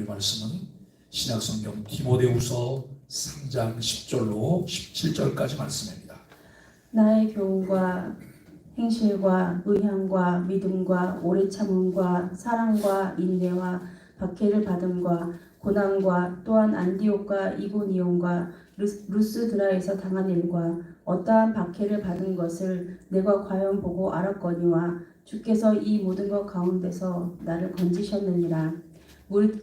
나눌 말씀은 신약성경 디모데후서 3장 10절로 17절까지 말씀입니다. 나의 교훈과 행실과 의향과 믿음과 오래 참음과 사랑과 인내와 박해를 받음과 고난과 또한 안디옥과 이고니온과 루스드라에서 당한 일과 어떠한 박해를 받은 것을 내가 과연 보고 알았거니와 주께서 이 모든 것 가운데서 나를 건지셨느니라.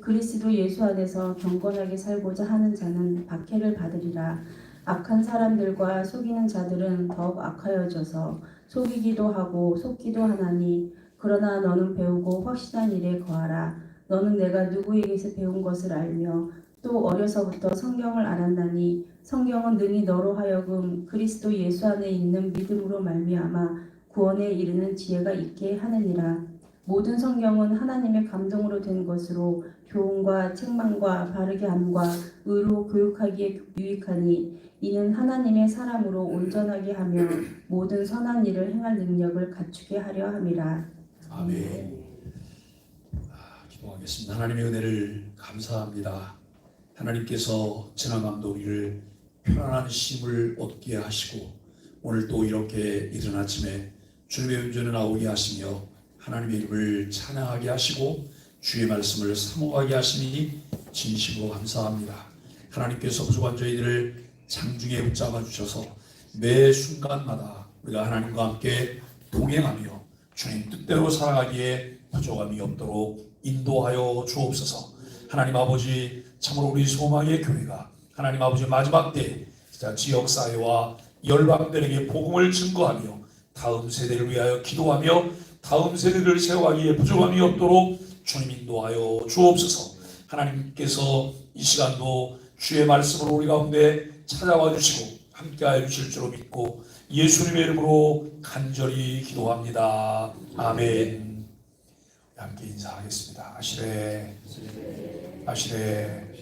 그리스도 예수 안에서 경건하게 살고자 하는 자는 박해를 받으리라. 악한 사람들과 속이는 자들은 더욱 악하여져서 속이기도 하고 속기도 하나니, 그러나 너는 배우고 확신한 일에 거하라. 너는 내가 누구에게서 배운 것을 알며 또 어려서부터 성경을 알았나니, 성경은 능히 너로 하여금 그리스도 예수 안에 있는 믿음으로 말미암아 구원에 이르는 지혜가 있게 하느니라. 모든 성경은 하나님의 감동으로 된 것으로 교훈과 책망과 바르게 함과 의로 교육하기에 유익하니, 이는 하나님의 사람으로 온전하게 하며 모든 선한 일을 행할 능력을 갖추게 하려 함이라. 아멘. 기도하겠습니다. 하나님의 은혜를 감사합니다. 하나님께서 지나감도 우리를 편안한 쉼을 얻게 하시고, 오늘 또 이렇게 이른 아침에 주님의 은전에 나오게 하시며 하나님의 이름을 찬양하게 하시고 주의 말씀을 사모하게 하시니 진심으로 감사합니다. 하나님께서 부족한 저희들을 장중에 붙잡아 주셔서 매 순간마다 우리가 하나님과 함께 동행하며 주님 뜻대로 살아가기에 부족함이 없도록 인도하여 주옵소서. 하나님 아버지, 참으로 우리 소망의 교회가 하나님 아버지 마지막 때 지역사회와 열방들에게 복음을 증거하며 다음 세대를 위하여 기도하며 다음 세대를 세워가기에 부족함이 없도록 주님 인도하여 주옵소서. 하나님께서 이 시간도 주의 말씀으로 우리 가운데 찾아와 주시고 함께하여 주실 줄로 믿고 예수님의 이름으로 간절히 기도합니다. 아멘. 함께 인사하겠습니다. 아시레 아시레.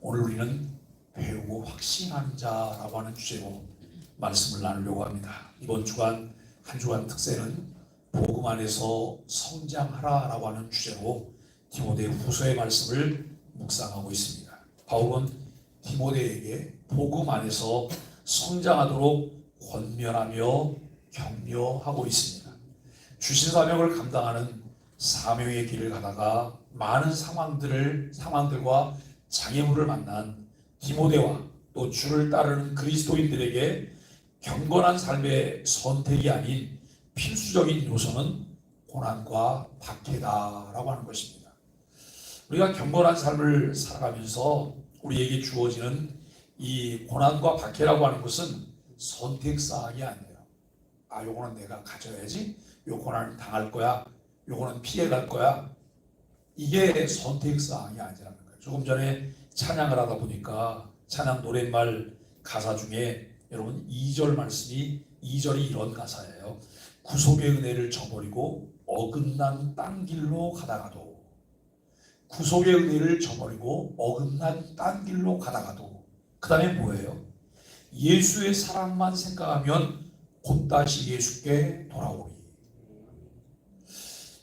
오늘 우리는 배우고 확신한 자라고 하는 주제로 말씀을 나누려고 합니다. 이번 주간 한 주간 특세는 복음 안에서 성장하라라고 하는 주제로 디모데 후서의 말씀을 묵상하고 있습니다. 바울은 디모데에게 복음 안에서 성장하도록 권면하며 격려하고 있습니다. 주신 사명을 감당하는 사명의 길을 가다가 많은 상황들과 장애물을 만난 디모데와 또 주를 따르는 그리스도인들에게 경건한 삶의 선택이 아닌 필수적인 요소는 고난과 박해다라고 하는 것입니다. 우리가 경건한 삶을 살아가면서 우리에게 주어지는 이 고난과 박해라고 하는 것은 선택사항이 아니에요. 요거는 내가 가져야지, 요 고난을 당할 거야, 요거는 피해갈 거야. 이게 선택사항이 아니라는 거예요. 조금 전에 찬양을 하다 보니까 찬양 노랫말 가사 중에 여러분 2절 말씀이 2절이 이런 가사예요. 구속의 은혜를 저버리고 어긋난 딴 길로 가다가도, 구속의 은혜를 저버리고 어긋난 딴 길로 가다가도, 그 다음에 뭐예요? 예수의 사랑만 생각하면 곧 다시 예수께 돌아오리.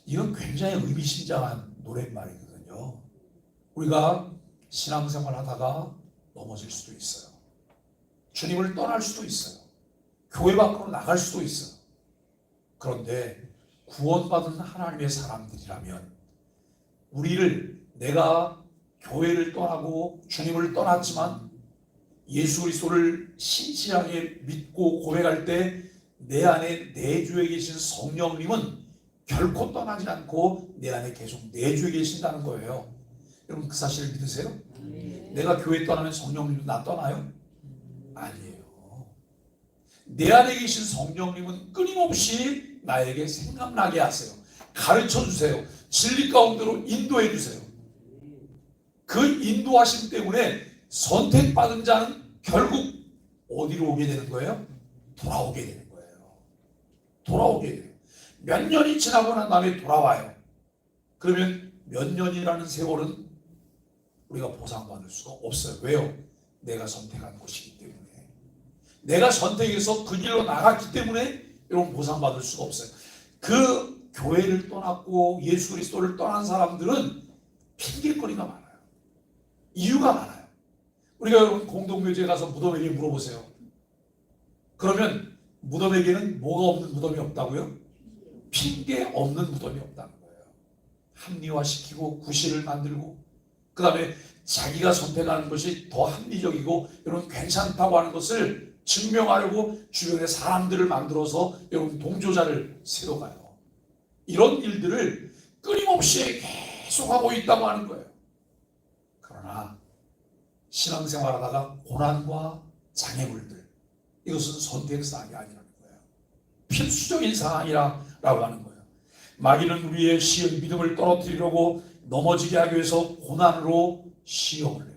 이건 굉장히 의미심장한 노랫말이거든요. 우리가 신앙생활 하다가 넘어질 수도 있어요. 주님을 떠날 수도 있어요. 교회 밖으로 나갈 수도 있어요. 그런데 구원받은 하나님의 사람들이라면 내가 교회를 떠나고 주님을 떠났지만 예수 그리스도를 신실하게 믿고 고백할 때 내 안에 내주에 계신 성령님은 결코 떠나지 않고 내 안에 계속 내주에 계신다는 거예요. 여러분 그 사실을 믿으세요? 내가 교회 떠나면 성령님도 나 떠나요? 아니에요. 내 안에 계신 성령님은 끊임없이 나에게 생각나게 하세요. 가르쳐 주세요. 진리 가운데로 인도해 주세요. 그 인도하심 때문에 선택받은 자는 결국 어디로 오게 되는 거예요? 돌아오게 되는 거예요. 돌아오게 돼요. 몇 년이 지나고 난 다음에 돌아와요. 그러면 몇 년이라는 세월은 우리가 보상받을 수가 없어요. 왜요? 내가 선택한 것이기 때문에. 내가 선택해서 그 길로 나갔기 때문에 여러분 보상받을 수가 없어요. 그 교회를 떠났고 예수 그리스도를 떠난 사람들은 핑계거리가 많아요. 이유가 많아요. 우리가 여러분 공동묘지에 가서 무덤에게 물어보세요. 그러면 무덤에게는 뭐가 없는 무덤이 없다고요? 핑계 없는 무덤이 없다는 거예요. 합리화시키고 구실을 만들고 그 다음에 자기가 선택하는 것이 더 합리적이고 여러분 괜찮다고 하는 것을 증명하려고 주변에 사람들을 만들어서 여러분 동조자를 세워가요. 이런 일들을 끊임없이 계속하고 있다고 하는 거예요. 그러나 신앙생활하다가 고난과 장애물들, 이것은 선택사항이 아니라는 거예요. 필수적인 사항이라고 하는 거예요. 마귀는 우리의 시험 믿음을 떨어뜨리려고 넘어지게 하기 위해서 고난으로 시험을 해요.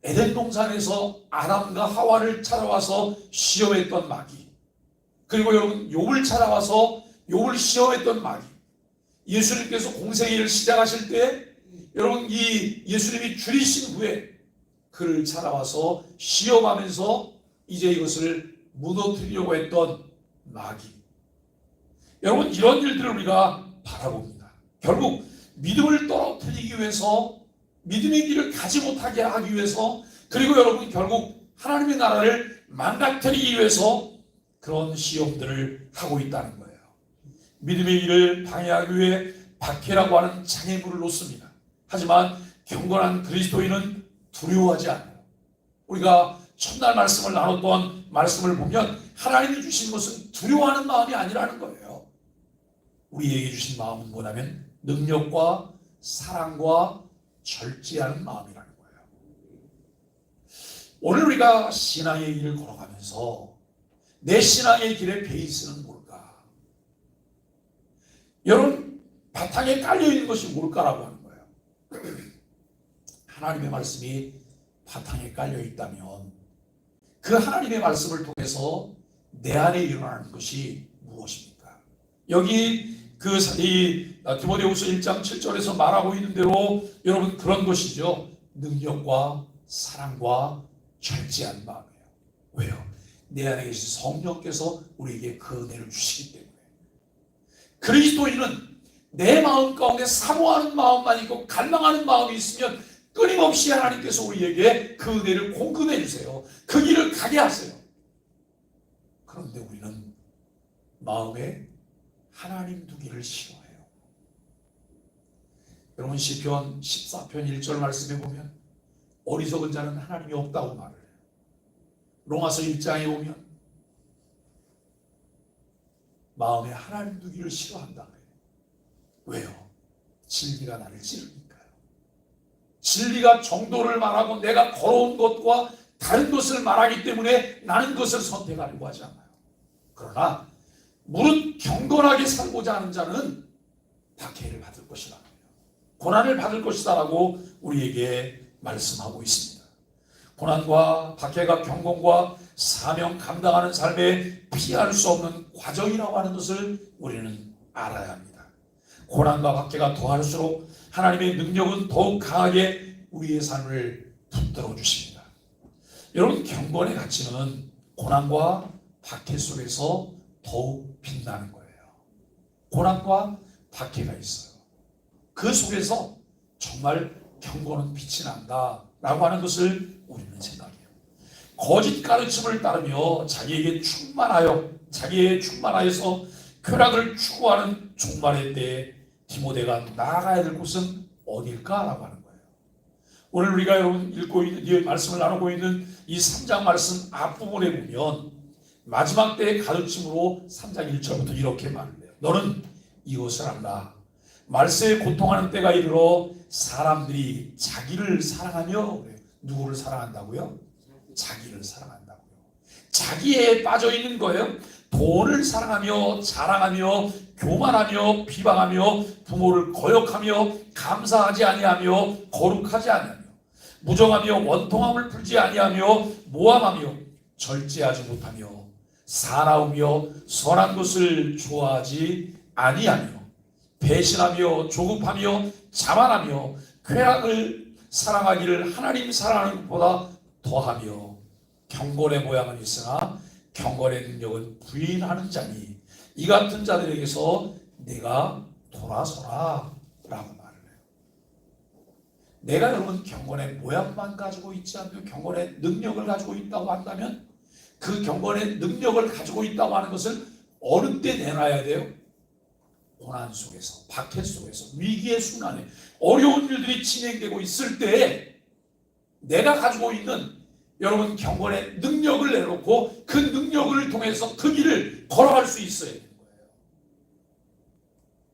에덴 동산에서 아담과 하와를 찾아와서 시험했던 마귀, 그리고 여러분 욥을 찾아와서 욥을 시험했던 마귀, 예수님께서 공생애를 시작하실 때 여러분 이 예수님이 줄이신 후에 그를 찾아와서 시험하면서 이제 이것을 무너뜨리려고 했던 마귀. 여러분 이런 일들을 우리가 바라봅니다. 결국 믿음을 떨어뜨리기 위해서, 믿음의 길을 가지 못하게 하기 위해서, 그리고 여러분 결국 하나님의 나라를 망가뜨리기 위해서 그런 시험들을 하고 있다는 거예요. 믿음의 길을 방해하기 위해 박해라고 하는 장애물을 놓습니다. 하지만 경건한 그리스도인은 두려워하지 않아요. 우리가 첫날 말씀을 나눴던 말씀을 보면 하나님이 주신 것은 두려워하는 마음이 아니라는 거예요. 우리에게 주신 마음은 뭐냐면 능력과 사랑과 절제하는 마음이라는 거예요. 오늘 우리가 신앙의 길을 걸어가면서 내 신앙의 길의 베이스는 뭘까? 여러분 바탕에 깔려있는 것이 뭘까라고 하는 거예요. 하나님의 말씀이 바탕에 깔려있다면 그 하나님의 말씀을 통해서 내 안에 일어나는 것이 무엇입니까? 여기 디모데후서 1장 7절에서 말하고 있는 대로 여러분 그런 것이죠. 능력과 사랑과 절제한 마음이에요. 왜요? 내 안에 계신 성령께서 우리에게 그 은혜를 주시기 때문에. 그리스도인은 내 마음 가운데 사모하는 마음만 있고 갈망하는 마음이 있으면 끊임없이 하나님께서 우리에게 그 은혜를 공급해 주세요. 그 길을 가게 하세요. 그런데 우리는 마음에 하나님 두기를 싫어해요. 여러분 시편 14편 1절 말씀에 보면 어리석은 자는 하나님이 없다고 말을 해요. 로마서 1장에 보면 마음에 하나님 두기를 싫어한다 그래요. 왜요? 진리가 나를 찌르니까요. 진리가 정도를 말하고 내가 걸어온 것과 다른 것을 말하기 때문에 나는 그것을 선택하려고 하지 않아요. 그러나 무릇 경건하게 살고자 하는 자는 박해를 받을 것이다, 고난을 받을 것이다 라고 우리에게 말씀하고 있습니다. 고난과 박해가 경건과 사명 감당하는 삶에 피할 수 없는 과정이라고 하는 것을 우리는 알아야 합니다. 고난과 박해가 더할수록 하나님의 능력은 더욱 강하게 우리의 삶을 붙들어 주십니다. 여러분 경건의 가치는 고난과 박해 속에서 더욱 빛나는 거예요. 고난과 박해가 있어요. 그 속에서 정말 경건은 빛이 난다라고 하는 것을 우리는 생각해요. 거짓 가르침을 따르며 자기에게 충만하여서 쾌락을 추구하는 종말의 때에 디모데가 나아가야 될 곳은 어딜까라고 하는 거예요. 오늘 우리가 여러분 읽고 있는 이 말씀을 나누고 있는 이 3장 말씀 앞부분에 보면 마지막 때의 가르침으로 3장 1절부터 이렇게 말을 해요. 너는 이것을 알라. 말세에 고통하는 때가 이르러 사람들이 자기를 사랑하며, 누구를 사랑한다고요? 자기를 사랑한다고요. 자기에 빠져 있는 거예요. 돈을 사랑하며 자랑하며 교만하며 비방하며 부모를 거역하며 감사하지 아니하며 거룩하지 아니하며 무정하며 원통함을 풀지 아니하며 모함하며 절제하지 못하며 사나우며 선한 것을 좋아하지 아니하며 배신하며 조급하며 자만하며 쾌락을 사랑하기를 하나님 사랑하는 것보다 더하며 경건의 모양은 있으나 경건의 능력은 부인하는 자니 이 같은 자들에게서 내가 돌아서라 라고 말을 해요. 내가 여러분 경건의 모양만 가지고 있지 않고 경건의 능력을 가지고 있다고 한다면 그 경건의 능력을 가지고 있다고 하는 것을 어느 때 내놔야 돼요? 고난 속에서, 박해 속에서, 위기의 순간에, 어려운 일들이 진행되고 있을 때에 내가 가지고 있는 여러분 경건의 능력을 내놓고 그 능력을 통해서 그 길을 걸어갈 수 있어야 되는 거예요.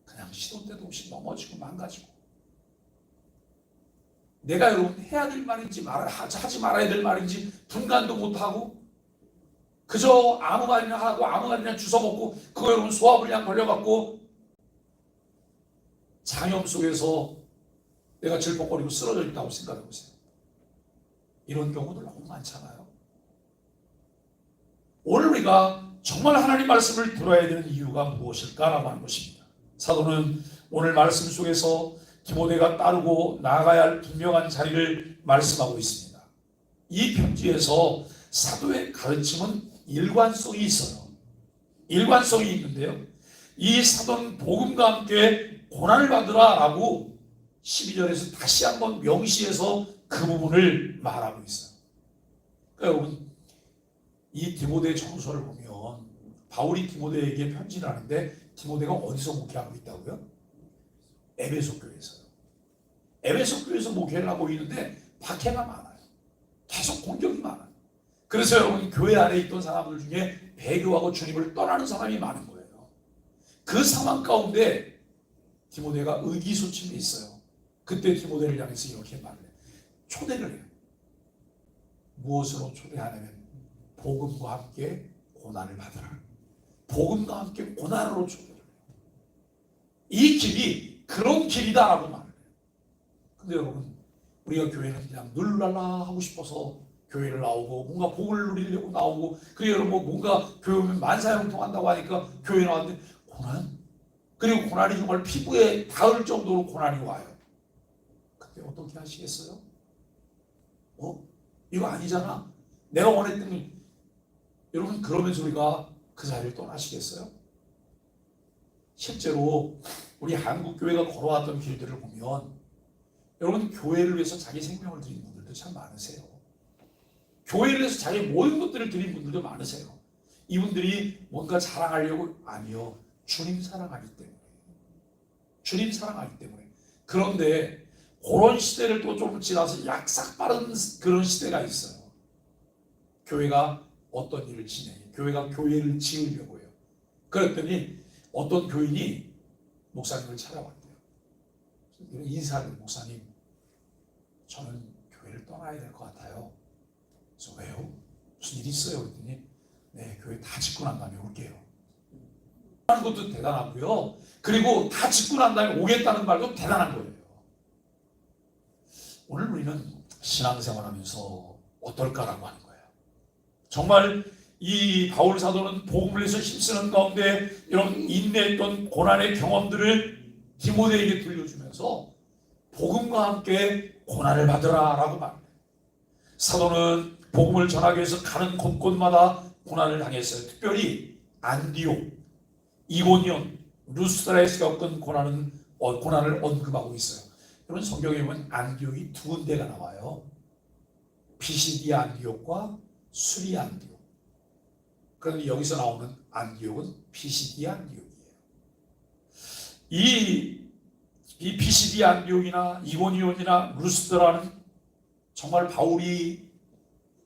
그냥 시도 때도 없이 넘어지고 망가지고 내가 여러분 해야 될 말인지 하지 말아야 될 말인지 분간도 못하고 그저 아무 말이나 하고 아무 말이나 주워먹고 그거 여러분 소화불량 걸려갖고 장염 속에서 내가 질퍽거리고 쓰러져 있다고 생각해 보세요. 이런 경우들 너무 많잖아요. 오늘 우리가 정말 하나님 말씀을 들어야 되는 이유가 무엇일까라고 하는 것입니다. 사도는 오늘 말씀 속에서 디모데가 따르고 나아가야 할 분명한 자리를 말씀하고 있습니다. 이 편지에서 사도의 가르침은 일관성이 있어요. 일관성이 있는데요. 이 사도는 복음과 함께 고난을 받으라 라고 12절에서 다시 한번 명시해서 그 부분을 말하고 있어요. 그러니까 여러분 이 디모데 전서를 보면 바울이 디모데에게 편지를 하는데 디모데가 어디서 목회하고 있다고요? 에베소 교회에서요. 에베소 교회에서 목회를 하고 있는데 박해가 많아요. 계속 공격이 많아요. 그래서 여러분 교회 안에 있던 사람들 중에 배교하고 주님을 떠나는 사람이 많은 거예요. 그 상황 가운데 디모데가 의기소침이 있어요. 그때 디모데를 향해서 이렇게 말을 해요. 초대를 해요. 무엇으로 초대하냐면 복음과 함께 고난을 받으라. 복음과 함께 고난으로 초대를 해요. 이 길이 그런 길이다라고 말을 해요. 근데 여러분 우리가 교회는 그냥 눌러라 하고 싶어서 교회를 나오고 뭔가 복을 누리려고 나오고 그리고 여러분 뭔가 교회 오면 만사형통한다고 하니까 교회 나왔는데 고난? 그리고 고난이 정말 피부에 닿을 정도로 고난이 와요. 그때 어떻게 하시겠어요? 이거 아니잖아. 내가 원했던 여러분 그러면서 우리가 그 자리를 떠나시겠어요? 실제로 우리 한국 교회가 걸어왔던 길들을 보면 여러분 교회를 위해서 자기 생명을 드린 분들도 참 많으세요. 교회를 위해서 자기 모든 것들을 드린 분들도 많으세요. 이분들이 뭔가 자랑하려고 아니요. 주님 사랑하기 때문에. 주님 사랑하기 때문에. 그런데 그런 시대를 또 좀 지나서 약삭 빠른 그런 시대가 있어요. 교회가 어떤 일을 진행해. 교회가 교회를 지으려고 해요. 그랬더니 어떤 교인이 목사님을 찾아왔대요. 인사를 목사님 저는 교회를 떠나야 될 것 같아요. 그래서 왜요? 무슨 일 있어요? 그랬더니 네 교회 다 짓고 난 다음에 올게요. 하는 것도 대단하고요. 그리고 다 짓고 난 다음에 오겠다는 말도 대단한 거예요. 오늘 우리는 신앙생활하면서 어떨까라고 하는 거예요. 정말 이 바울 사도는 복음을 위해서 힘쓰는 가운데 이런 인내했던 고난의 경험들을 디모데에게 들려주면서 복음과 함께 고난을 받으라라고 말합니다. 사도는 복음을 전하기 위해서 가는 곳곳마다 고난을 당했어요. 특별히 안디옥, 이고니온, 루스드라에서 겪은 고난을 언급하고 있어요. 여러분 성경에 보면 안디옥이 두 군데가 나와요. 비시디아 안디옥과 수리아 안디옥. 그런데 여기서 나오는 안디옥은 비시디아 안디옥이에요. 이 비시디아 안디옥이나 이고니온이나 루스드라는 정말 바울이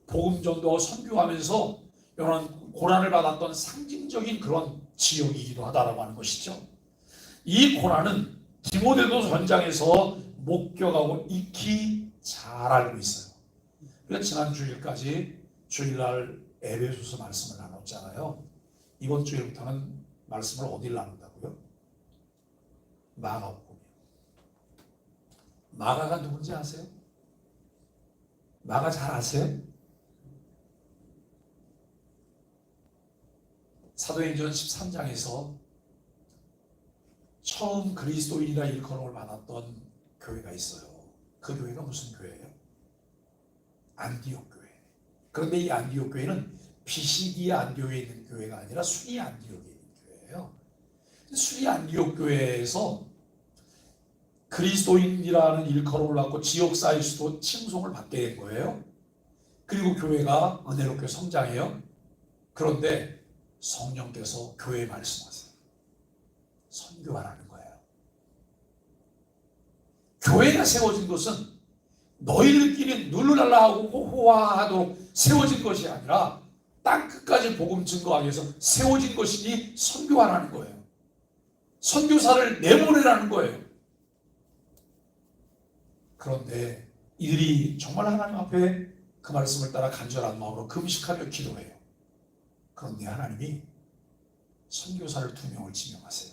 복음 전도와 선교하면서 이런 고난을 받았던 상징적인 그런 지역이기도 하다라고 하는 것이죠. 이 고난은 디모데도 전장에서 목격하고 익히 잘 알고 있어요. 그래서 지난 주일까지 주일날 에베소서 말씀을 나눴잖아요. 이번 주일부터는 말씀을 어디를 나눈다고요? 마가복음이요. 마가가 누군지 아세요? 마가 잘 아세요? 사도행전 13장에서 처음 그리스도인이라 일컬음을 받았던 교회가 있어요. 그 교회가 무슨 교회예요? 안디옥 교회. 그런데 이 안디옥 교회는 비시디아 안디옥에 있는 교회가 아니라 수리 안디옥에 있는 교회예요. 수리 안디옥 교회에서 그리스도인이라는 일컬음을 받고 지역사회에서도 칭송을 받게 된 거예요. 그리고 교회가 은혜롭게 성장해요. 그런데 성령께서 교회에 말씀하세요. 선교하라는 거예요. 교회가 세워진 것은 너희들끼리 룰루랄라 하고 호호하도록 세워진 것이 아니라 땅끝까지 복음 증거하기 위해서 세워진 것이니 선교하라는 거예요. 선교사를 내보내라는 거예요. 그런데 이들이 정말 하나님 앞에 그 말씀을 따라 간절한 마음으로 금식하며 기도해요. 그런데 하나님이 선교사를 2명을 지명하세요.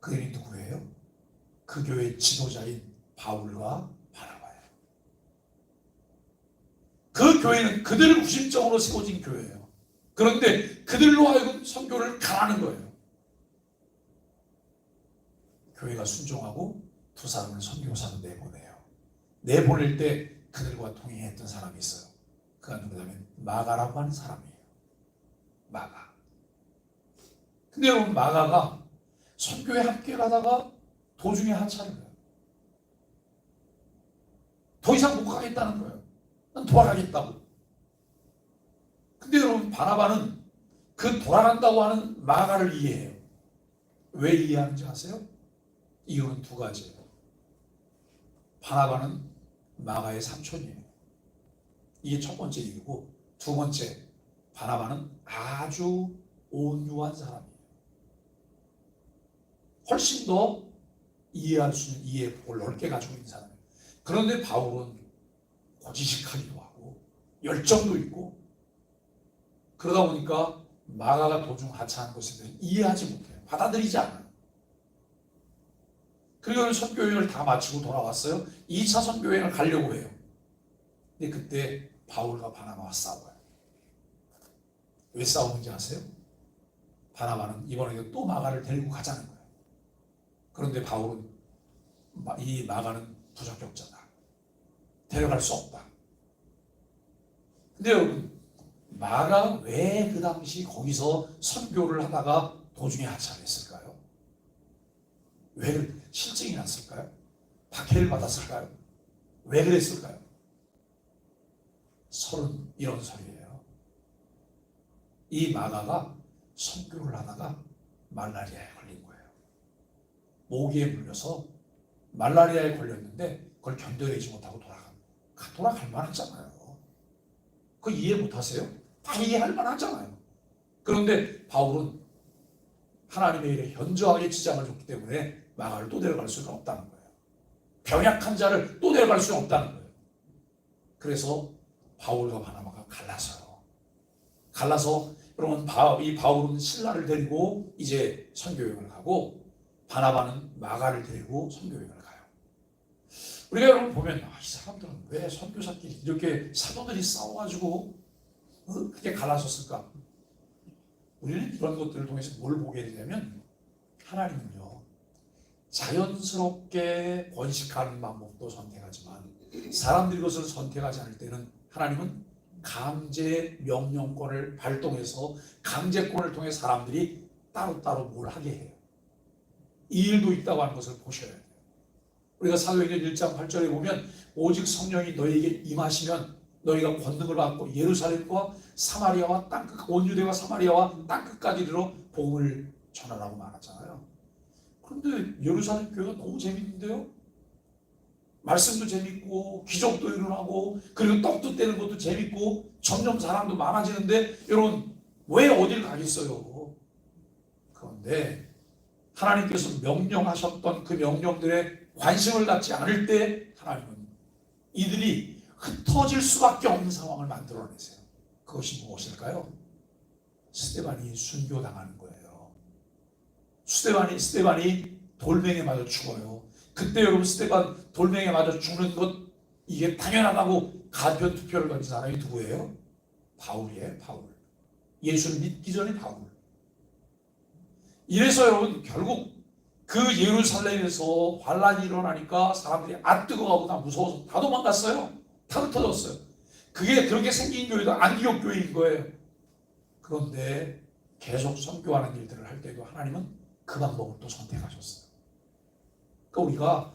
그들이 누구예요? 그 교회의 지도자인 바울과 바나바예요. 그 교회는 그들을 구심적으로 세워진 교회예요. 그런데 그들로 하여금 선교를 가라는 거예요. 교회가 순종하고 2사람을 선교사로 내보내요. 내보낼 때 그들과 동행했던 사람이 있어요. 그가 누구냐면 마가라고 하는 사람이에요. 마가. 근데 여러분, 마가가 선교에 함께 가다가 도중에 하차를 해요. 더 이상 못 가겠다는 거예요. 난 돌아가겠다고. 근데 여러분, 바나바는 그 돌아간다고 하는 마가를 이해해요. 왜 이해하는지 아세요? 이유는 2가지예요. 바나바는 마가의 삼촌이에요. 이게 첫 번째 이유고, 2번째, 바나바는 아주 온유한 사람이에요. 훨씬 더 이해할 수 있는 이해폭을 넓게 가지고 있는 사람이에요. 그런데 바울은 고지식하기도 하고 열정도 있고, 그러다 보니까 마가가 도중 하차한 것에 대해 이해하지 못해요. 받아들이지 않아요. 그리고 선교여행을 다 마치고 돌아왔어요. 2차 선교여행을 가려고 해요. 근데 그때 바울과 바나바가 싸워요. 왜 싸우는지 아세요? 바나바는 이번에도 또 마가를 데리고 가자는 거예요. 그런데 바울은 이 마가는 부적격자다. 데려갈 수 없다. 근데 여러분, 마가 왜 그 당시 거기서 선교를 하다가 도중에 하차를 했을까요? 왜 실증이 났을까요? 박해를 받았을까요? 왜 그랬을까요? 설은 이런 설이에요. 이 마가가 선교를 하다가 말라리아에 걸린 거예요. 모기에 물려서 말라리아에 걸렸는데 그걸 견뎌내지 못하고 돌아갈 만하잖아요. 그거 이해 못하세요? 다 이해할 만하잖아요. 그런데 바울은 하나님의 일에 현저하게 지장을 줬기 때문에 마가를 또 데려갈 수가 없다는 거예요. 병약한 자를 또 데려갈 수는 없다는 거예요. 그래서 바울과 바나바가 갈라서 여러분, 이 바울은 신라를 데리고 이제 선교여행을 가고, 바나바는 마가를 데리고 선교여행을 가요. 우리가 여러분 보면, 이 사람들은 왜 선교사끼리 이렇게 사도들이 싸워가지고 그렇게 갈라섰을까? 우리는 이런 것들을 통해서 뭘 보게 되냐면, 하나님은요, 자연스럽게 번식하는 방법도 선택하지만 사람들이 그것을 선택하지 않을 때는 하나님은 강제 명령권을 발동해서 강제권을 통해 사람들이 따로따로 뭘 하게 해요. 이 일도 있다고 하는 것을 보셔야 돼요. 우리가 사도행전 1장 8절에 보면, 오직 성령이 너희에게 임하시면 너희가 권능을 받고 예루살렘과 사마리아와 땅끝, 온 유대와 사마리아와 땅끝까지 이르러 복음을 전하라고 말하잖아요. 그런데 예루살렘 교회가 너무 재밌는데요? 말씀도 재밌고 기적도 일어나고 그리고 떡도 떼는 것도 재밌고 점점 사람도 많아지는데, 여러분, 왜 어딜 가겠어요? 그런데 하나님께서 명령하셨던 그 명령들에 관심을 갖지 않을 때 하나님은 이들이 흩어질 수밖에 없는 상황을 만들어내세요. 그것이 무엇일까요? 스데반이 순교당하는 거예요. 스데반이 돌멩이에 맞아 죽어요. 그때 여러분, 스데반 돌멩이에 맞아 죽는 것, 이게 당연하다고 가변 투표를 던진 사람이 누구예요? 바울이에요. 바울. 예수를 믿기 전에 바울. 이래서 여러분, 결국 그 예루살렘에서 환란이 일어나니까 사람들이 뜨거워하고 다 무서워서 다 도망갔어요. 다 흩어졌어요. 그게 그렇게 생긴 교회가 안디옥 교회인 거예요. 그런데 계속 선교하는 일들을 할 때도 하나님은 그 방법을 또 선택하셨어요. 그러니까 우리가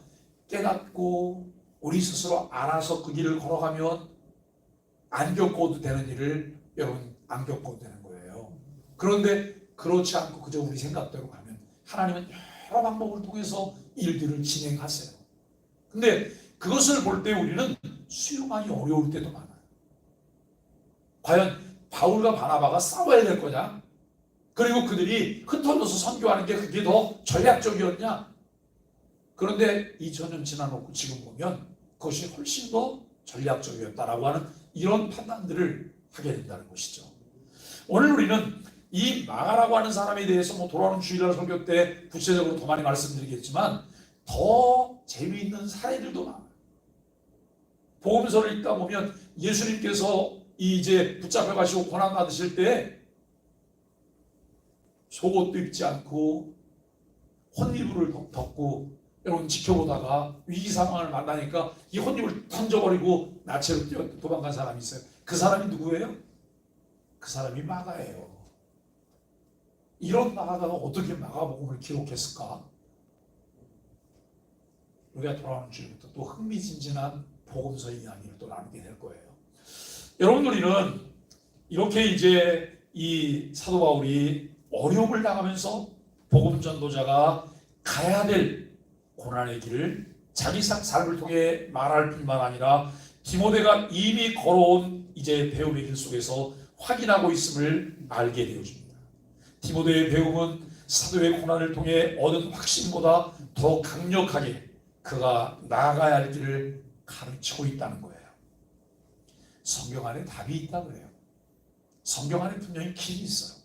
깨닫고 우리 스스로 알아서 그 길을 걸어가면 안 겪어도 되는 일을 여러분 안 겪어도 되는 거예요. 그런데 그렇지 않고 그저 우리 생각대로 가면 하나님은 여러 방법을 통해서 일들을 진행하세요. 근데 그것을 볼 때 우리는 수용하기 어려울 때도 많아요. 과연 바울과 바나바가 싸워야 될 거냐? 그리고 그들이 흩어져서 선교하는 게 그게 더 전략적이었냐? 그런데 2000년 지나놓고 지금 보면 그것이 훨씬 더 전략적이었다라고 하는 이런 판단들을 하게 된다는 것이죠. 오늘 우리는 이 마가라고 하는 사람에 대해서 돌아오는 주일날 설교 때 구체적으로 더 많이 말씀드리겠지만 더 재미있는 사례들도 많아요. 복음서를 읽다 보면 예수님께서 이제 붙잡혀 가시고 고난 받으실 때 속옷도 입지 않고 혼이불을 덮고 여러분 지켜보다가 위기 상황을 만나니까 이 혼이불을 던져버리고 나체로 도망간 사람이 있어요. 그 사람이 누구예요? 그 사람이 마가예요. 이런 마가가 어떻게 마가복음을 기록했을까? 우리가 돌아오는 주일부터 또 흥미진진한 복음서 이야기를 또 나누게 될 거예요. 여러분 우리는 이렇게 이제 이 사도 바울이 어려움을 당하면서 복음 전도자가 가야 될 고난의 길을 자기 삶을 통해 말할 뿐만 아니라 디모데가 이미 걸어온 이제 배움의 길 속에서 확인하고 있음을 알게 되어줍니다. 디모데의 배움은 사도의 고난을 통해 얻은 확신보다 더 강력하게 그가 나아가야 할 길을 가르치고 있다는 거예요. 성경 안에 답이 있다고 해요. 성경 안에 분명히 길이 있어요.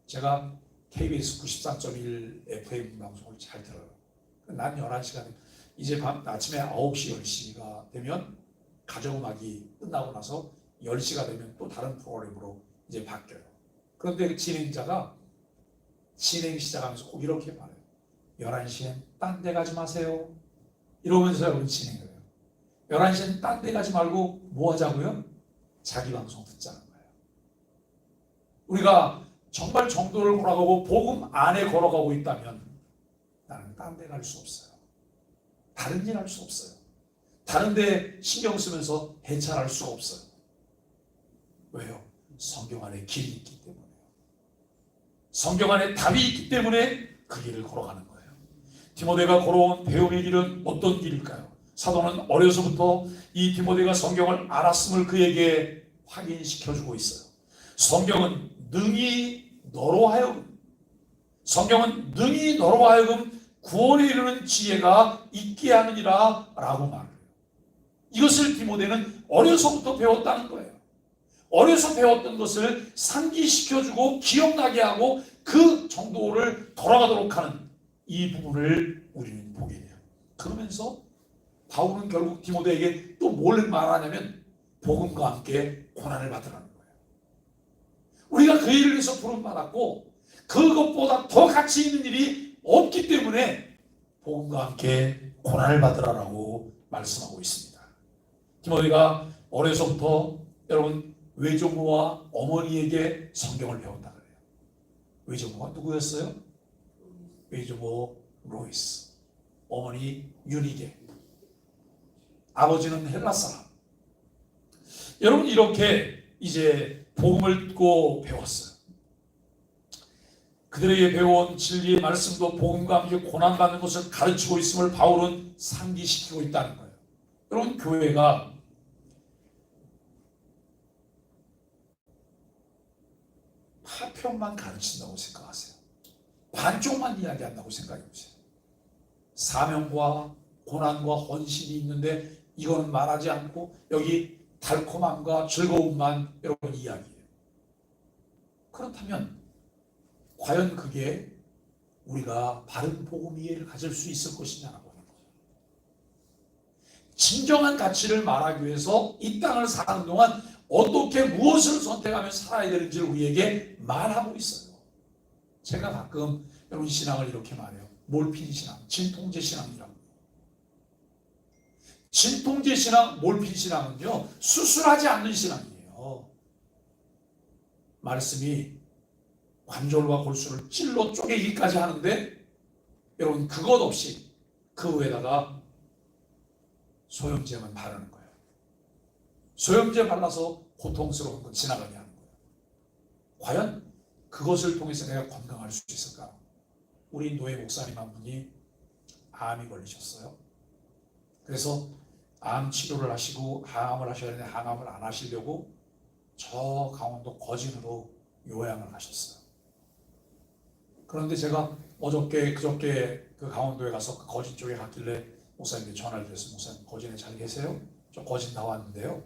제가 KBS 93.1 FM 방송을 잘 들어요. 낮 11시간, 이제 아침에 9시, 10시가 되면 가정음악이 끝나고 나서 10시가 되면 또 다른 프로그램으로 이제 바뀌어요. 그런데 그 진행자가 진행 시작하면서 꼭 이렇게 말해요. 11시엔 딴 데 가지 마세요. 이러면서 여러분 진행을 해요. 11시엔 딴 데 가지 말고 뭐 하자고요? 자기 방송 듣자는 거예요. 우리가 정말 정도를 걸어가고 복음 안에 걸어가고 있다면 나는 딴 데 갈 수 없어요. 다른 일 할 수 없어요. 다른 데 신경 쓰면서 해찰할 수 없어요. 왜요? 성경 안에 길이 있기 때문에요. 성경 안에 답이 있기 때문에 그 길을 걸어가는 거예요. 디모데가 걸어온 배움의 길은 어떤 길일까요? 사도는 어려서부터 이 디모데가 성경을 알았음을 그에게 확인시켜주고 있어요. 성경은 능히 너로 하여금 구원에 이르는 지혜가 있게 하느니라 라고 말해요. 이것을 디모데는 어려서부터 배웠다는 거예요. 어려서 배웠던 것을 상기시켜주고 기억나게 하고 그 정도를 돌아가도록 하는 이 부분을 우리는 보게 돼요. 그러면서 바울은 결국 디모데에게 또 뭘 말하냐면 복음과 함께 고난을 받으라는 거예요. 우리가 그 일을 위해서 부름받았고 그것보다 더 가치 있는 일이 없기 때문에 복음과 함께 고난을 받으라라고 말씀하고 있습니다. 디모데가 어려서부터 여러분 외조모와 어머니에게 성경을 배웠다 그래요. 외조모가 누구였어요? 외조모 로이스, 어머니 유니게, 아버지는 헬라 사람. 여러분 이렇게 이제 복음을 듣고 배웠어요. 그들에게 배워온 진리의 말씀도 복음과 함께 고난받는 것을 가르치고 있음을 바울은 상기시키고 있다는 거예요. 여러분 교회가 파편만 가르친다고 생각하세요? 반쪽만 이야기한다고 생각해보세요. 사명과 고난과 헌신이 있는데 이거는 말하지 않고 여기 달콤함과 즐거움만 여러분 이야기해요. 그렇다면 과연 그게 우리가 바른 복음 이해를 가질 수 있을 것이냐라고 하는 거예요. 진정한 가치를 말하기 위해서 이 땅을 사는 동안 어떻게 무엇을 선택하며 살아야 되는지를 우리에게 말하고 있어요. 제가 가끔 여러분 신앙을 이렇게 말해요. 몰핀 신앙, 진통제 신앙이라고. 진통제 신앙, 몰핀 신앙은요 수술하지 않는 신앙이에요. 말씀이 관절과 골수를 찔러 쪼개기까지 하는데 여러분 그것 없이 그 위에다가 소염제만 바르는 거예요. 소염제 발라서 고통스러운 거 지나가게 하는 거예요. 과연 그것을 통해서 내가 건강할 수 있을까? 우리 노예 목사님 한 분이 암이 걸리셨어요. 그래서 암 치료를 하시고 항암을 하셔야 되는데 항암을 안 하시려고 저 강원도 거진으로 요양을 하셨어요. 그런데 제가 그저께 그 강원도에 가서 그 거진 쪽에 갔길래 목사님께 전화를 드렸어요. 목사님 거진에 잘 계세요? 저 거진 나왔는데요.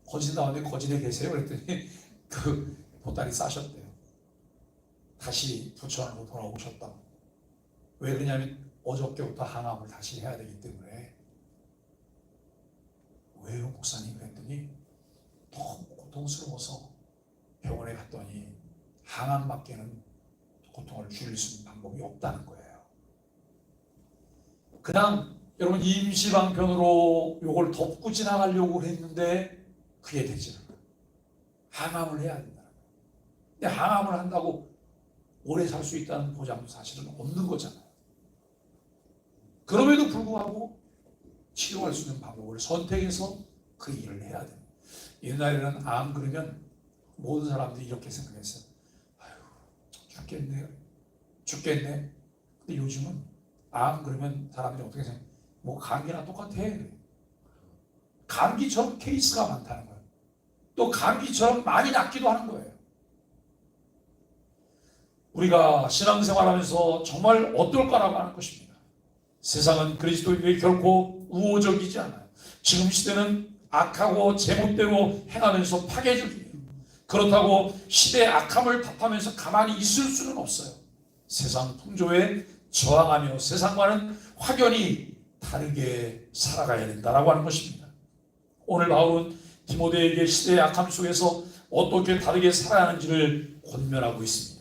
거진 나왔는데 거진에 계세요? 그랬더니 그 보따리 싸셨대요. 다시 부천으로 돌아오셨다. 왜 그러냐면 어저께부터 항암을 다시 해야 되기 때문에. 왜요 목사님? 그랬더니 너무 고통스러워서 병원에 갔더니 항암밖에는 고통을 줄일 수 있는 방법이 없다는 거예요. 그냥 여러분 임시방편으로 요걸 덮고 지나가려고 했는데 그게 되지 않아요. 항암을 해야 된다는 거예요. 근데 항암을 한다고 오래 살 수 있다는 보장도 사실은 없는 거잖아요. 그럼에도 불구하고 치료할 수 있는 방법을 선택해서 그 일을 해야 돼요. 옛날에는 암 그러면 모든 사람들이 이렇게 생각했어요. 아유, 죽겠네. 근데 요즘은 암 그러면 사람들이 어떻게 생각해요? 뭐 감기나 똑같아. 감기처럼 케이스가 많다는 거예요. 또 감기처럼 많이 낫기도 하는 거예요. 우리가 신앙생활하면서 정말 어떨까라고 하는 것입니다. 세상은 그리스도인들이 결코 우호적이지 않아요. 지금 시대는 악하고 제멋대로 행하면서 파괴적이에요. 그렇다고 시대의 악함을 탓하면서 가만히 있을 수는 없어요. 세상 풍조에 저항하며 세상과는 확연히 다르게 살아가야 된다라고 하는 것입니다. 오늘 바울은 디모데에게 시대의 악함 속에서 어떻게 다르게 살아야 하는지를 권면하고 있습니다.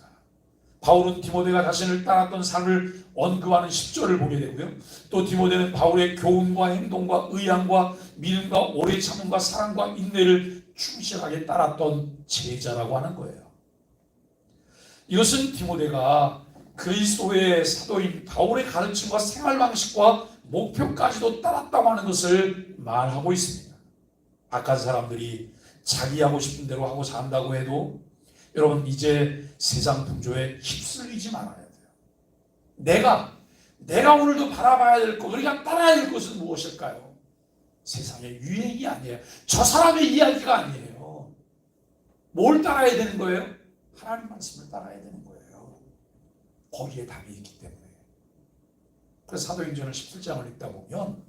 바울은 디모데가 자신을 따랐던 삶을 언급하는 10절을 보게 되고요. 또 디모데는 바울의 교훈과 행동과 의향과 믿음과 오래 참음과 사랑과 인내를 충실하게 따랐던 제자라고 하는 거예요. 이것은 디모데가 그리스도의 사도인 바울의 가르침과 생활 방식과 목표까지도 따랐다고 하는 것을 말하고 있습니다. 악한 사람들이 자기 하고 싶은 대로 하고 산다고 해도 여러분 이제 세상 풍조에 휩쓸리지 말아야 돼요. 내가 오늘도 바라봐야 될 것, 우리가 따라야 될 것은 무엇일까요? 세상의 유행이 아니에요. 저 사람의 이야기가 아니에요. 뭘 따라야 되는 거예요? 하나님 말씀을 따라야 되는 거예요. 거기에 답이 있기 때문에. 그래서 사도행전을 17장을 읽다 보면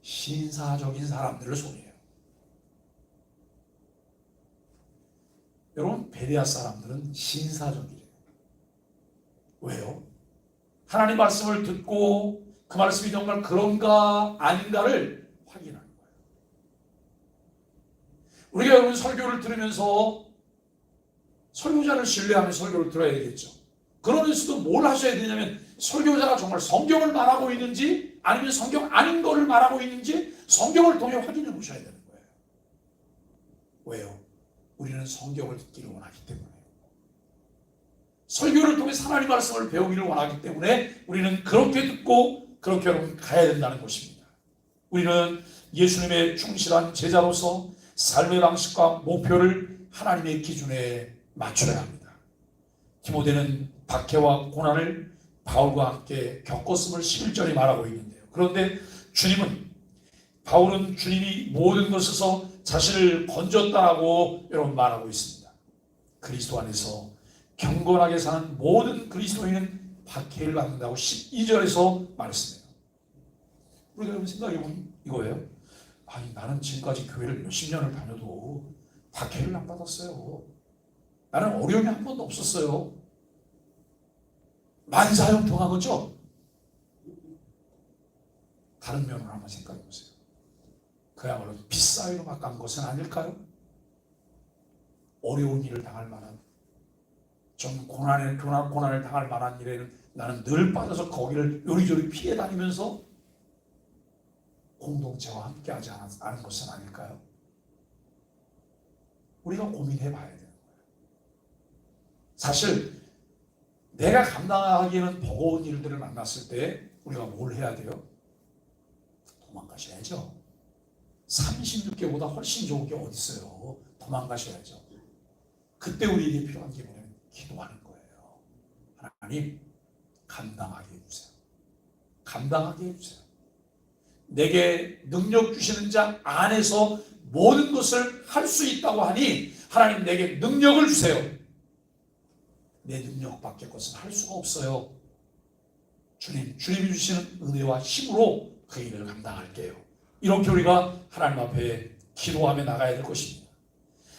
신사적인 사람들을 소개해요. 여러분 베레아 사람들은 신사적이래요. 왜요? 하나님 말씀을 듣고 그 말씀이 정말 그런가 아닌가를 확인하는 거예요. 우리가 여러분 설교를 들으면서 설교자를 신뢰하며 설교를 들어야 되겠죠. 그러면서도 뭘 하셔야 되냐면 설교자가 정말 성경을 말하고 있는지 아니면 성경 아닌 거를 말하고 있는지 성경을 통해 확인해 보셔야 되는 거예요. 왜요? 우리는 성경을 듣기를 원하기 때문에. 설교를 통해 하나님 말씀을 배우기를 원하기 때문에 우리는 그렇게 듣고 그렇게 여러분 가야 된다는 것입니다. 우리는 예수님의 충실한 제자로서 삶의 방식과 목표를 하나님의 기준에 맞춰야 합니다. 디모데는 박해와 고난을 바울과 함께 겪었음을 11절에 말하고 있는데요. 그런데 바울은 주님이 모든 것에서 자신을 건졌다라고 여러분 말하고 있습니다. 그리스도 안에서 경건하게 사는 모든 그리스도인은 박해를 받는다고 12절에서 말했습니다. 우리가 여러분 생각해보면 이거예요. 아니 나는 지금까지 교회를 몇십 년을 다녀도 박해를 안 받았어요. 나는 어려움이 한 번도 없었어요. 만사형통한 거죠? 다른 면으로 한번 생각해 보세요. 그야말로 빗사위로 막 간 것은 아닐까요? 어려운 일을 당할 만한 좀 고난을 당할 만한 일에는 나는 늘 빠져서 거기를 요리조리 피해 다니면서 공동체와 함께하지 않은 것은 아닐까요? 우리가 고민해 봐야 되는 거예요. 사실 내가 감당하기에는 버거운 일들을 만났을 때 우리가 뭘 해야 돼요? 도망가셔야죠. 36개보다 훨씬 좋은 게 어디 있어요? 도망가셔야죠. 그때 우리에게 필요한 게 뭐냐면 기도하는 거예요. 하나님, 감당하게 해주세요. 감당하게 해주세요. 내게 능력 주시는 자 안에서 모든 것을 할 수 있다고 하니 하나님 내게 능력을 주세요. 내 능력밖에 것은 할 수가 없어요. 주님이 주시는 은혜와 힘으로 그 일을 감당할게요. 이렇게 우리가 하나님 앞에 기도하며 나가야 될 것입니다.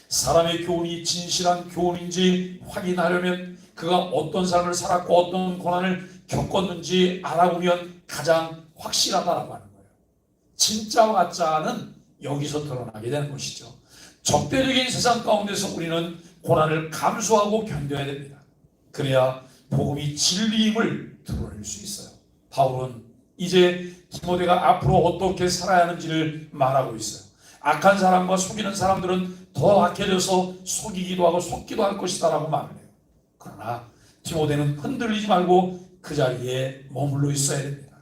사람의 교훈이 진실한 교훈인지 확인하려면 그가 어떤 삶을 살았고 어떤 고난을 겪었는지 알아보면 가장 확실하다라고 하는 거예요. 진짜와 가짜는 여기서 드러나게 되는 것이죠. 적대적인 세상 가운데서 우리는 고난을 감수하고 견뎌야 됩니다. 그래야 복음이 진리임을 드러낼 수 있어요. 바울은 이제 디모데가 앞으로 어떻게 살아야 하는지를 말하고 있어요. 악한 사람과 속이는 사람들은 더 악해져서 속이기도 하고 속기도 할 것이다 라고 말을 해요. 그러나 디모데는 흔들리지 말고 그 자리에 머물러 있어야 됩니다.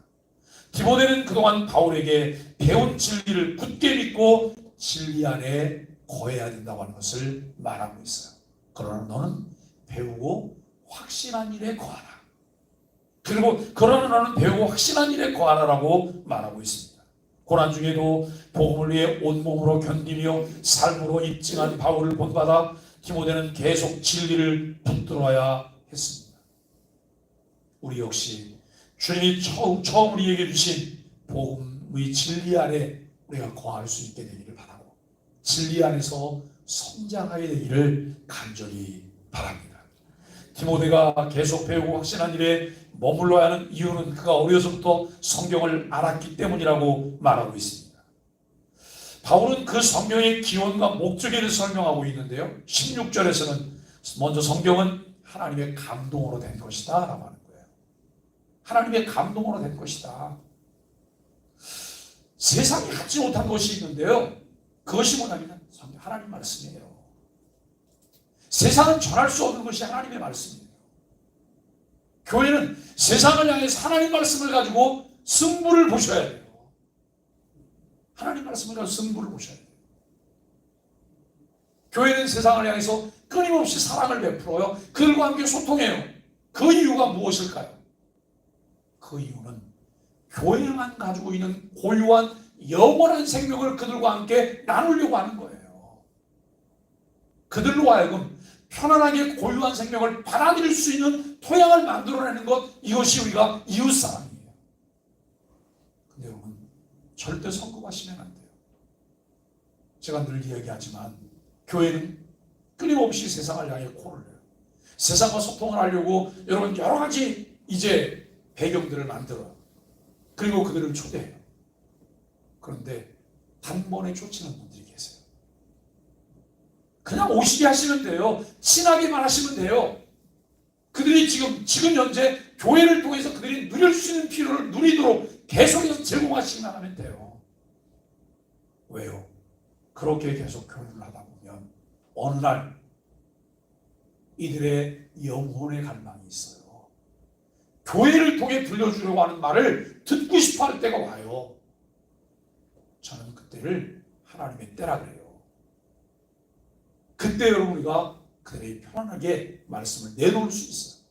디모데는 그동안 바울에게 배운 진리를 굳게 믿고 진리 안에 거해야 된다고 하는 것을 말하고 있어요. 그러나 너는 배우고 확신한 일에 거하라. 그리고 그러나 너는 배우고 확신한 일에 거하라라고 말하고 있습니다. 고난 중에도 복음을 위해 온몸으로 견디며 삶으로 입증한 바울을 본받아 디모데는 계속 진리를 붙들어야 했습니다. 우리 역시 주님이 처음 우리에게 주신 복음의 진리 안에 우리가 거할 수 있게 되기를 바라고 진리 안에서 성장하게 되기를 간절히 바랍니다. 디모데가 계속 배우고 확신한 일에 머물러야 하는 이유는 그가 어려서부터 성경을 알았기 때문이라고 말하고 있습니다. 바울은 그 성경의 기원과 목적을 설명하고 있는데요. 16절에서는 먼저 성경은 하나님의 감동으로 된 것이다 라고 하는 거예요. 하나님의 감동으로 된 것이다. 세상이 갖지 못한 것이 있는데요. 그것이 뭐냐면 하나님 말씀이에요. 세상은 전할 수 없는 것이 하나님의 말씀이에요. 교회는 세상을 향해서 하나님 말씀을 가지고 승부를 보셔야 돼요. 하나님 말씀을 가지고 승부를 보셔야 돼요. 교회는 세상을 향해서 끊임없이 사랑을 베풀어요. 그들과 함께 소통해요. 그 이유가 무엇일까요? 그 이유는 교회만 가지고 있는 고유한 영원한 생명을 그들과 함께 나누려고 하는 거예요. 그들로 하여금 편안하게 고유한 생명을 받아들일 수 있는 토양을 만들어내는 것, 이것이 우리가 이웃사랑이에요. 근데 여러분, 절대 성급하시면 안 돼요. 제가 늘 이야기하지만 교회는 끊임없이 세상을 향해 코를 내요. 세상과 소통을 하려고 여러분 여러 가지 이제 배경들을 만들어요. 그리고 그들을 초대해요. 그런데 단번에 쫓이는 분들이 계세요. 그냥 오시게 하시면 돼요. 친하게만 하시면 돼요. 그들이 지금 현재 교회를 통해서 그들이 누릴 수 있는 필요를 누리도록 계속해서 제공하시기만 하면 돼요. 왜요? 그렇게 계속 교류를 하다 보면 어느 날 이들의 영혼의 갈망이 있어요. 교회를 통해 들려주려고 하는 말을 듣고 싶어 할 때가 와요. 저는 그때를 하나님의 때라 그래요. 그때 여러분 우리가 그들이 편안하게 말씀을 내놓을 수 있어요.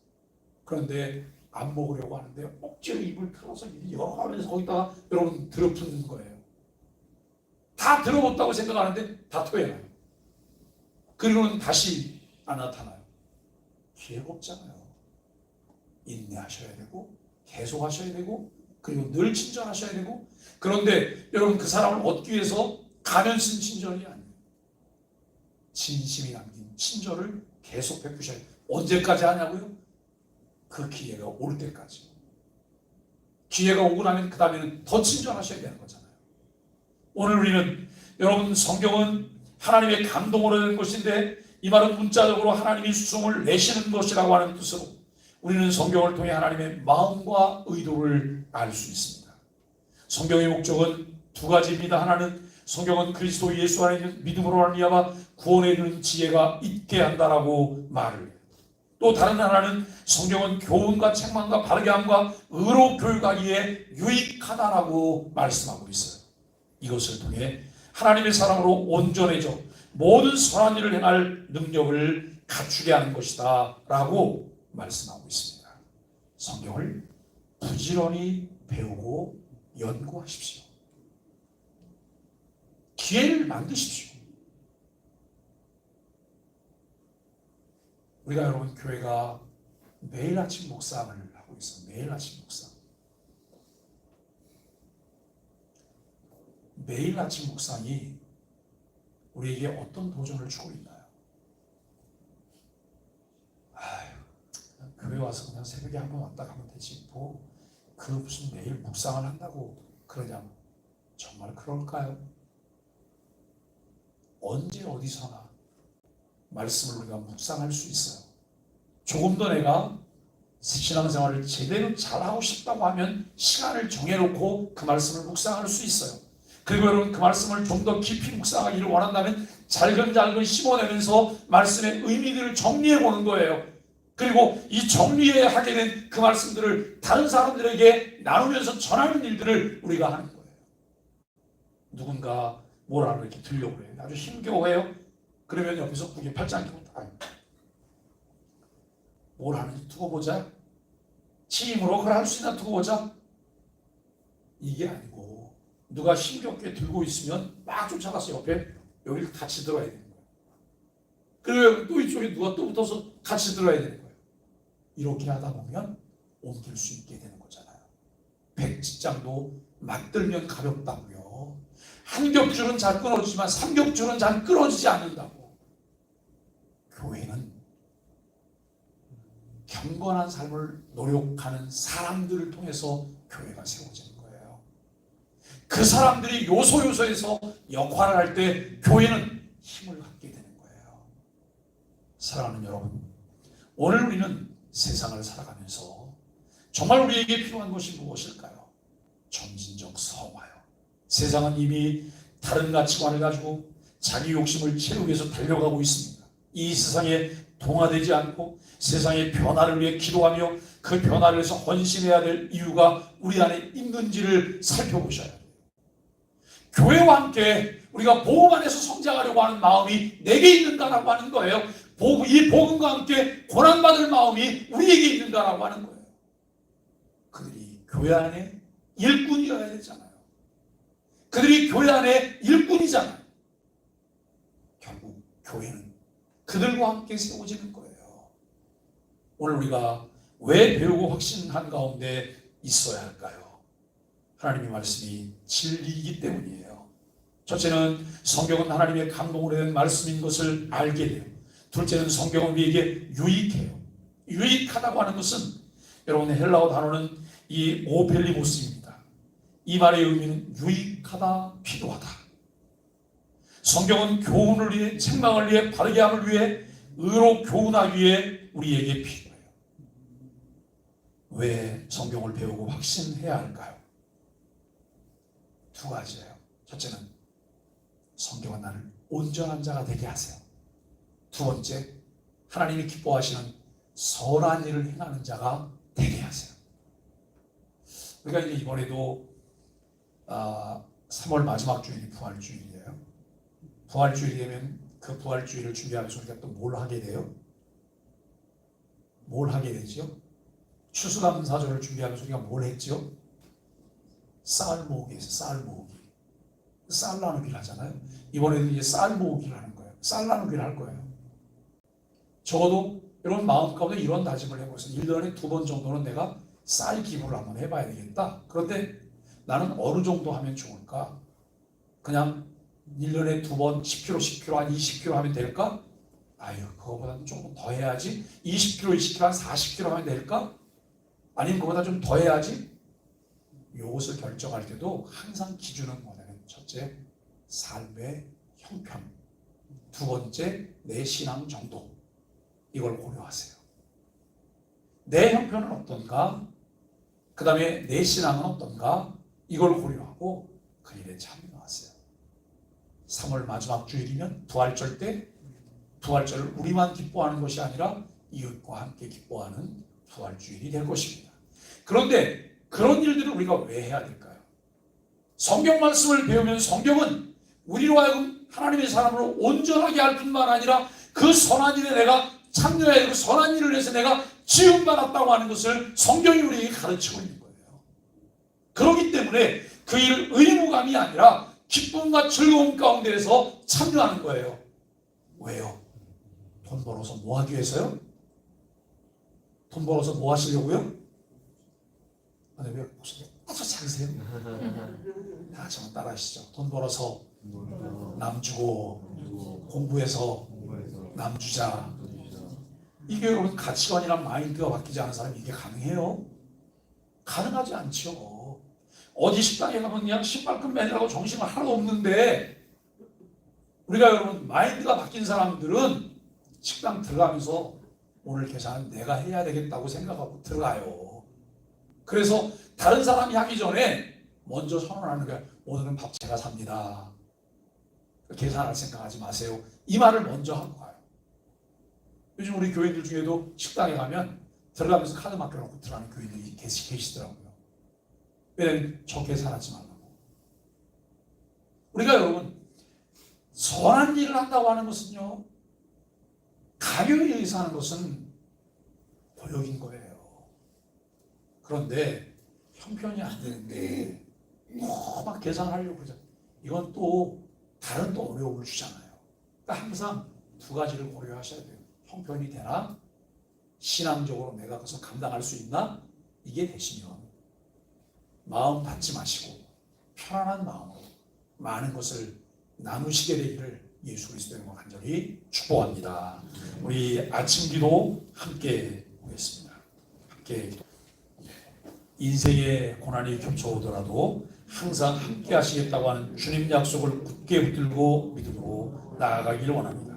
그런데 안 먹으려고 하는데 억지로 입을 틀어서 열어가면서 거기다가 여러분 들어붙는 거예요. 다 들어봤다고 생각하는데 다 토해요. 그리고는 다시 안 나타나요. 기회가 없잖아요. 인내하셔야 되고 계속 하셔야 되고 그리고 늘 친절하셔야 되고 그런데 여러분 그 사람을 얻기 위해서 가면 쓴 친절이 아니에요. 진심이 담긴 친절을 계속 베푸셔야 돼요. 언제까지 하냐고요? 그 기회가 올 때까지. 기회가 오고 나면 그 다음에는 더 친절하셔야 되는 거잖아요. 오늘 우리는 여러분 성경은 하나님의 감동으로 된 것인데 이 말은 문자적으로 하나님이 수송을 내시는 것이라고 하는 뜻으로 우리는 성경을 통해 하나님의 마음과 의도를 알 수 있습니다. 성경의 목적은 두 가지입니다. 하나는 성경은 그리스도 예수 안에 있는 믿음으로 말미암아 구원에 이르는 지혜가 있게 한다라고 말을 해요. 또 다른 하나는 성경은 교훈과 책망과 바르게함과 의로 교육하기에 유익하다라고 말씀하고 있어요. 이것을 통해 하나님의 사랑으로 온전해져 모든 선한 일을 행할 능력을 갖추게 하는 것이다 라고 말씀하고 있습니다. 성경을 부지런히 배우고 연구하십시오. 기회를 만드십시오. 우리가 여러분 교회가 매일 아침 묵상을 하고 있어요. 매일 아침 묵상. 매일 아침 묵상이 우리에게 어떤 도전을 주고 있나요? 교회 와서 그냥 새벽에 한번 왔다 가면 되지 그 무슨 매일 묵상을 한다고 그러냐? 정말 그럴까요? 언제 어디서나 말씀을 우리가 묵상할 수 있어요. 조금 더 내가 신앙생활을 제대로 잘하고 싶다고 하면 시간을 정해놓고 그 말씀을 묵상할 수 있어요. 그리고 여러분 그 말씀을 좀 더 깊이 묵상하기를 원한다면 잘근잘근 씹어내면서 말씀의 의미들을 정리해보는 거예요. 그리고 이 정리하게 된 그 말씀들을 다른 사람들에게 나누면서 전하는 일들을 우리가 하는 거예요. 누군가 뭐라고 이렇게 들려고 해요. 아주 힘겨워해요. 그러면 옆에서 구겨 팔짱 끼고 뭘 하는지 두고 보자. 힘으로 그걸 할 수 있나 두고 보자. 이게 아니고 누가 힘겹게 들고 있으면 막 쫓아가서 옆에 여기를 같이 들어야 되는 거예요. 그리고 또 이쪽에 누가 또 붙어서 같이 들어야 되는 거예요. 이렇게 하다 보면 옮길 수 있게 되는 거잖아요. 백지장도 맞들면 가볍다고요. 한 겹줄은 잘 끊어지지만 3겹줄은 잘 끊어지지 않는다고. 교회는 경건한 삶을 노력하는 사람들을 통해서 교회가 세워지는 거예요. 그 사람들이 요소에서 역할을 할 때 교회는 힘을 갖게 되는 거예요. 사랑하는 여러분, 오늘 우리는 세상을 살아가면서 정말 우리에게 필요한 것이 무엇일까요? 점진적 성화요. 세상은 이미 다른 가치관을 가지고 자기 욕심을 채우기 위해서 달려가고 있습니다. 이 세상에 동화되지 않고 세상의 변화를 위해 기도하며 그 변화를 위해서 헌신해야 될 이유가 우리 안에 있는지를 살펴보셔야 돼요. 교회와 함께 우리가 복음 안에서 성장하려고 하는 마음이 내게 있는가라고 하는 거예요. 이 복음과 함께 고난받을 마음이 우리에게 있는가라고 하는 거예요. 그들이 교회 안에 일꾼이어야 되잖아요. 그들이 교회 안에 일꾼이잖아요. 결국 교회는 그들과 함께 세워지는 거예요. 오늘 우리가 왜 배우고 확신한 가운데 있어야 할까요? 하나님의 말씀이 진리이기 때문이에요. 첫째는 성경은 하나님의 감동으로 된 말씀인 것을 알게 돼요. 둘째는 성경은 우리에게 유익해요. 유익하다고 하는 것은 여러분 헬라어 단어는 이 오펠리모스입니다. 이 말의 의미는 유익하다, 필요하다. 성경은 교훈을 위해, 책망을 위해, 바르게함을 위해, 의로 교훈하기 위해 우리에게 필요해요. 왜 성경을 배우고 확신해야 할까요? 두 가지예요. 첫째는 성경은 나를 온전한 자가 되게 하세요. 두 번째, 하나님이 기뻐하시는 선한 일을 행하는 자가 되게 하세요. 우리가 이제 이번에도 3월 마지막 주일이 부활주일이에요. 부활주일이 되면 그 부활주일을 준비하면서 우리가 또 뭘 하게 돼요? 뭘 하게 되죠? 추수감사절을 준비하면서 우리가 뭘 했죠? 쌀 모으기 했어요. 쌀 모으기. 쌀 나누기를 하잖아요. 이번에도 이제 쌀 모으기를 하는 거예요. 쌀 나누기를 할 거예요. 적어도 여러분 마음 가운데 이런 다짐을 해보세요. 1년에 2번 정도는 내가 쌀 기부를 한번 해봐야 되겠다. 그런데 나는 어느 정도 하면 좋을까? 그냥 1년에 2번 10kg 한 20kg 하면 될까? 아유, 그거보다는 조금 더 해야지. 20kg 한 40kg 하면 될까? 아니면 그거보다 좀 더 해야지. 이것을 결정할 때도 항상 기준은 뭐냐면 첫째, 삶의 형편. 두 번째, 내 신앙 정도. 이걸 고려하세요. 내 형편은 어떤가? 그 다음에 내 신앙은 어떤가? 이걸 고려하고 그 일에 참여하세요. 3월 마지막 주일이면 부활절 때 부활절을 우리만 기뻐하는 것이 아니라 이웃과 함께 기뻐하는 부활주일이 될 것입니다. 그런데 그런 일들을 우리가 왜 해야 될까요? 성경 말씀을 배우면 성경은 우리로 하여금 하나님의 사람으로 온전하게 할 뿐만 아니라 그 선한 일에 내가 참여해야 되고 선한 일을 해서 내가 지음받았다고 하는 것을 성경이 우리에게 가르치고 있는 거예요. 그렇기 때문에 그 일을 의무감이 아니라 기쁨과 즐거움 가운데에서 참여하는 거예요. 왜요? 돈 벌어서 뭐 하기 위해서요? 돈 벌어서 뭐 하시려고요? 아니 왜 목소리 아주 작으세요? 다 같이 한번 따라 하시죠. 돈 벌어서 남 주고 공부해서 남 주자. 이게 여러분 가치관이랑 마인드가 바뀌지 않은 사람이 이게 가능해요? 가능하지 않죠. 어디 식당에 가면 그냥 신발끈 매느라고 정신이 하나도 없는데 우리가 여러분 마인드가 바뀐 사람들은 식당 들어가면서 오늘 계산은 내가 해야 되겠다고 생각하고 들어가요. 그래서 다른 사람이 하기 전에 먼저 선언하는 거야. 오늘은 밥 제가 삽니다. 계산할 생각하지 마세요. 이 말을 먼저 하고 가요. 요즘 우리 교인들 중에도 식당에 가면 들어가면서 카드 맡겨놓고 들어가는 교인들이 계시더라고요. 왜냐면 저 계산하지 말라고. 우리가 여러분 선한 일을 한다고 하는 것은요, 가격에 의해서 하는 것은 고역인 거예요. 그런데 형편이 안 되는데 막 계산하려고 그러죠. 이건 또 다른 또 어려움을 주잖아요. 그러니까 항상 두 가지를 고려하셔야 돼요. 형편이 되나? 신앙적으로 내가 그것을 감당할 수 있나? 이게 되시면 마음 받지 마시고 편안한 마음으로 많은 것을 나누시게 되기를 예수 그리스도의 간절히 축복합니다. 우리 아침 기도 함께 보겠습니다. 함께 인생의 고난이 겹쳐오더라도 항상 함께 하시겠다고 하는 주님 약속을 굳게 붙들고 믿음으로 나아가기를 원합니다.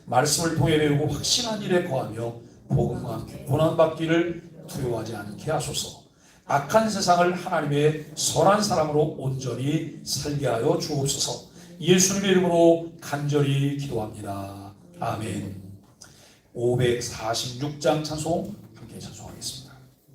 말씀을 통해 배우고 확신한 일에 거하며 복음과 함께 고난받기를 두려워하지 않게 하소서. 악한 세상을 하나님의 선한 사람으로 온전히 살게 하여 주옵소서. 예수님의 이름으로 간절히 기도합니다. 아멘. 546장 찬송 함께 찬송하겠습니다.